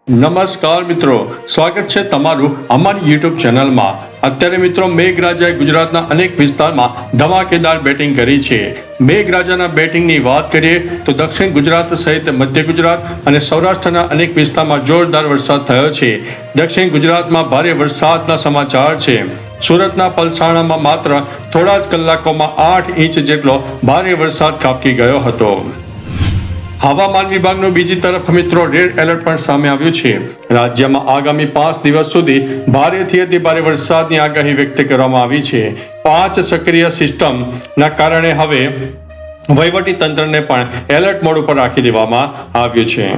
નમસ્કાર મિત્રો, સ્વાગત છે તમારું અમારી યુટ્યુબ ચેનલમાં। અત્યારે મિત્રો મેઘરાજાએ ગુજરાતના અનેક વિસ્તારમાં ધમાકેદાર બેટિંગ કરી છે। મેઘરાજાના બેટિંગની વાત કરીએ તો દક્ષિણ ગુજરાત સહિત મધ્ય ગુજરાત અને સૌરાષ્ટ્રના અનેક વિસ્તારમાં જોરદાર વરસાદ થયો છે। દક્ષિણ ગુજરાતમાં ભારે વરસાદના સમાચાર છે। સુરતના પલસાણામાં માત્ર થોડા જ કલાકોમાં 8 ઇંચ જેટલો ભારે વરસાદ ખાબકી ગયો હતો। હવામાન વિભાગનું બીજી તરફ મિત્રો રેડ એલર્ટ પણ સામે આવ્યું છે। રાજ્યમાં આગામી 5 દિવસ સુધી ભારેથી અતિ ભારે વરસાદની આગાહી વ્યક્ત કરવામાં આવી છે। 5 સક્રિય સિસ્ટમના કારણે હવે વહીવટી તંત્રને પણ એલર્ટ મોડ ઉપર રાખી દેવામાં આવ્યું છે।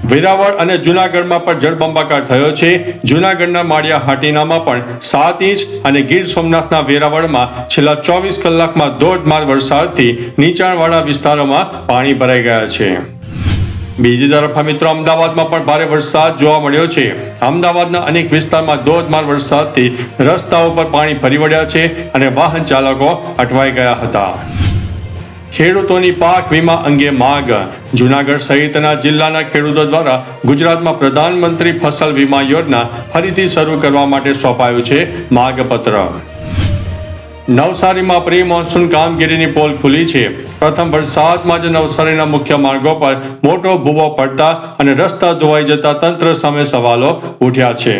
વેરાવળ અને જૂનાગઢમાં પણ જળબંબાકાર થયો છે। જૂનાગઢના માળિયા હાટીનામાં પણ 7 ઇંચ અને ગીર સોમનાથના વેરાવળમાં છેલ્લા 24 કલાકમાં ધોધમાર વરસાદથી નીચાણવાળા વિસ્તારોમાં પાણી ભરાઈ ગયા છે। બીજી તરફ મિત્રો અમદાવાદમાં પણ ભારે વરસાદ જોવા મળ્યો છે। અમદાવાદના અનેક વિસ્તારમાં ધોધમાર વરસાદથી રસ્તાઓ પર પાણી ફરી વળ્યા છે અને વાહન ચાલકો અટવાઈ ગયા હતા। ખેડૂતોની પાક વીમા અંગે માંગ। જૂનાગઢ સહિતના જિલ્લાના ખેડૂતો દ્વારા ગુજરાતમાં પ્રધાનમંત્રી ફસલ વીમા યોજના ફરીથી શરૂ કરવા માટે સોંપાયું છે માંગપત્ર। નવસારીમાં પ્રી મોન્સૂન કામગીરીની પોલ ખુલી છે। પ્રથમ વરસાદમાં જ નવસારીના મુખ્ય માર્ગો પર મોટો ભૂવો પડતા અને રસ્તા ધોવાઈ જતા તંત્ર સામે સવાલો ઉઠ્યા છે।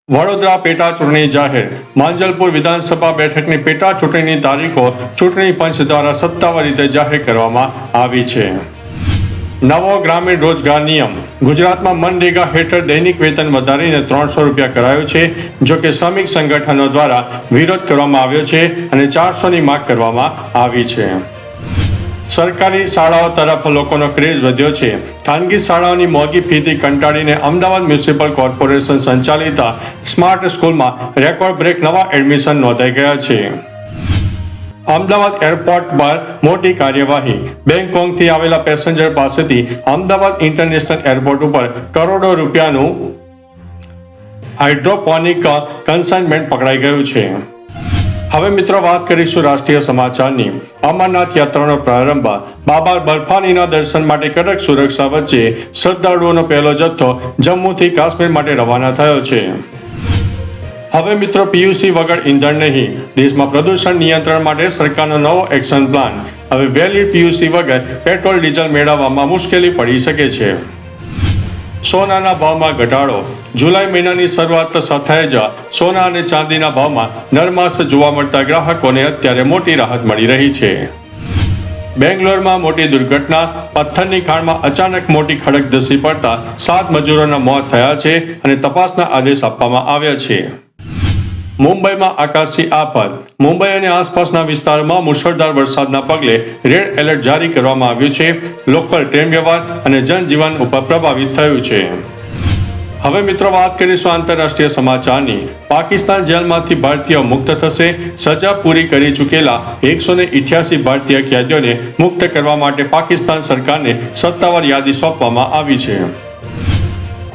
વડોદરા પેટા ચૂંટણી જાહેર। માંજલપુર વિધાનસભા બેઠકની પેટા ચૂંટણીની તારીખો ચૂંટણી પંચ દ્વારા સત્તાવાર રીતે જાહેર કરવામાં આવી છે। નવો ગ્રામીણ રોજગાર નિયમ। ગુજરાતમાં મનરેગા હેઠળ દૈનિક વેતન વધારીને 300 રૂપિયા કરાયું છે। જો કે શ્રમિક સંગઠનો દ્વારા વિરોધ કરવામાં આવ્યો છે અને 400ની માંગ કરવામાં આવી છે। સરકારી શાળાઓ તરફ લોકોનો ક્રેઝ વધ્યો છે। ખાનગી શાળાઓની મોંઘી ફીથી કંટાળીને અમદાવાદ મ્યુનિસિપલ કોર્પોરેશન સંચાલિત સ્માર્ટ સ્કૂલમાં રેકોર્ડ બ્રેક નવા એડમિશન નોંધાઈ ગયા છે। અમદાવાદ એરપોર્ટ પર મોટી કાર્યવાહી। બેંગકોકથી આવેલા પેસેન્જર પાસેથી અમદાવાદ ઇન્ટરનેશનલ એરપોર્ટ ઉપર કરોડો રૂપિયાનું હાઇડ્રોપોનિક કન્સાઇનમેન્ટ પકડાઈ ગયું છે। હવે મિત્રો વાત કરીશું રાષ્ટ્રીય સમાચારની। અમરનાથ યાત્રાનો પ્રારંભ। બાબા બર્ફાનીના દર્શન માટે કડક સુરક્ષા વચ્ચે શ્રદ્ધાળુઓનો પહેલો જથ્થો જમ્મુથી કાશ્મીર માટે રવાના થયો છે। હવે મિત્રો પીયુસી વગર ઈંધણ નહીં। દેશમાં પ્રદૂષણ નિયંત્રણ માટે સરકારનો નવો એક્શન પ્લાન। હવે વેલિડ પીયુસી વગર પેટ્રોલ ડીઝલ મેળવવામાં મુશ્કેલી પડી શકે છે। સોનાના ભાવમાં ઘટાડો। જુલાઈ મહિનાની શરૂઆત સાથે જ સોના અને ચાંદીના ભાવમાં નરમાશ જોવા મળતા ગ્રાહકોને અત્યારે મોટી રાહત મળી રહી છે। બેંગ્લોરમાં મોટી દુર્ઘટના। પથ્થરની ખાણમાં અચાનક મોટી ખડક ધસી પડતા 7 મજૂરોના મોત થયા છે અને તપાસના આદેશ આપવામાં આવ્યા છે। મુંબઈમાં આકાશી આફત। મુંબઈ અને આસપાસના વિસ્તારોમાં મુશળધાર વરસાદના પગલે રેડ એલર્ટ જારી કરવામાં આવ્યું છે। લોકલ ટ્રેન વ્યવહાર અને જનજીવન ઉપર પ્રભાવિત થયું છે। હવે મિત્રો વાત કરીશું આંતરરાષ્ટ્રીય સમાચારની। પાકિસ્તાન જેલમાંથી ભારતીયો મુક્ત થશે। સજા પૂરી કરી ચૂકેલા 188 ભારતીય કેદીઓને મુક્ત કરવા માટે પાકિસ્તાન સરકારને સત્તાવાર યાદી સોંપવામાં આવી છે।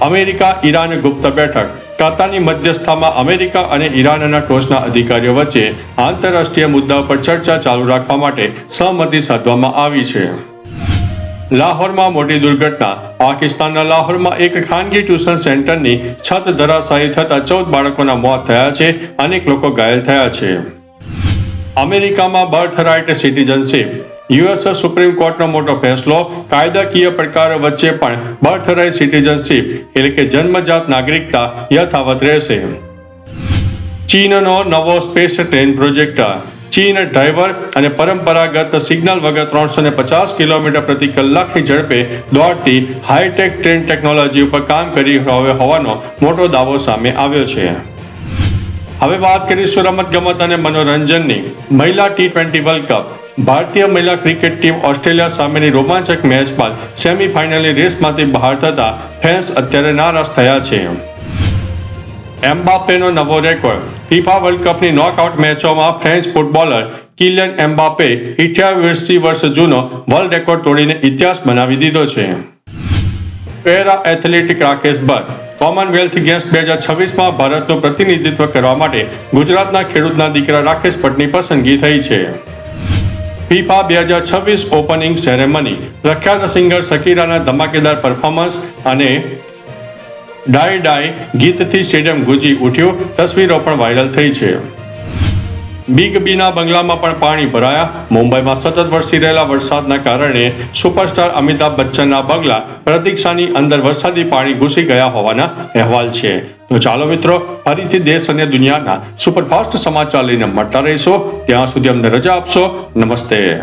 અમેરિકા ઈરાન ગુપ્ત બેઠક। કતારની મધ્યસ્થતામાં અમેરિકા અને ઈરાનના ટોચના અધિકારીઓ વચ્ચે આંતરરાષ્ટ્રીય મુદ્દાઓ પર ચર્ચા ચાલુ રાખવા માટે સહમતિ સાધવામાં આવી છે। લાહોરમાં મોટી દુર્ઘટના। પાકિસ્તાનના લાહોરમાં એક ખાનગી ટ્યુશન સેન્ટરની છત ધરાશાયી થતા 14 બાળકોના મોત થયા છે। અનેક લોકો ઘાયલ થયા છે। અમેરિકામાં birth right citizenship. US supreme કોર્ટનો મોટો ફેસલો। કાયદાકીય પડકારો વચ્ચે પણ બર્થ રાઇટ સિટીઝનશીપ એટલે કે જન્મજાત નાગરિકતા યથાવત રહેશે। ચીનનો નવો સ્પેસ ટ્રેન પ્રોજેક્ટ। ચીન ડ્રાઈવર અને પરંપરાગત સિગ્નલ વગર 350 કિલોમીટર પ્રતિ કલાકની ઝડપે દોડતી હાઈટેક ટ્રેન ટેકનોલોજી ઉપર કામ કરી રહ્યો હોવાનો મોટો દાવો સામે આવ્યો છે। હવે વાત કરીશું રમતગમત અને મનોરંજનની। મહિલા T20 વર્લ્ડ કપ। ભારતીય મહિલા ક્રિકેટ ટીમ ઓસ્ટ્રેલિયા સામેની રોમાંચક મેચ બાદ સેમીફાઇનલની રેસમાંથી બહાર થતા ફેન્સ અત્યારે નારાજ થયા છે। એમ્બાપેનો નવો રેકોર્ડ। ફીફા વર્લ્ડ કપની નોકઆઉટ મેચોમાં ફ્રેન્ચ ફૂટબોલર કિલિયન એમ્બાપે 28 વર્ષ જૂનો વર્લ્ડ રેકોર્ડ તોડીને ઇતિહાસ બનાવી દીધો છે। Para athletic Rakesh Bhatt. Commonwealth games 2026માં ભારતનું પ્રતિનિધિત્વ કરવા માટે ગુજરાતના ખેડૂતના દીકરા રાકેશ ભટ્ટની પસંદગી થઈ છે। ફીફા 2026 ઓપનિંગ સેરેમની, પ્રખ્યાત સિંગર શકીરાના ધમાકેદાર પરફોર્મન્સ અને ડાય ડાય ગીતથી સ્ટેડિયમ ગુંજી ઉઠ્યું, તસવીરો પણ વાયરલ થઈ છે. બિગ બીના બંગલામાં પણ પાણી ભરાયા. મુંબઈમાં સતત વરસી રહેલા વરસાદના કારણે સુપરસ્ટાર અમિતાભ બચ્ચનના બંગલા પ્રતીક્ષાની અંદર વરસાદી પાણી ઘૂસી ગયા હોવાના અહેવાલ છે. તો ચાલો મિત્રો, ફરીથી દેશ અને દુનિયાના સુપરફાસ્ટ સમાચાર લઈને મળતા રહીશો. ત્યાં સુધી અમને રજા આપશો. નમસ્તે.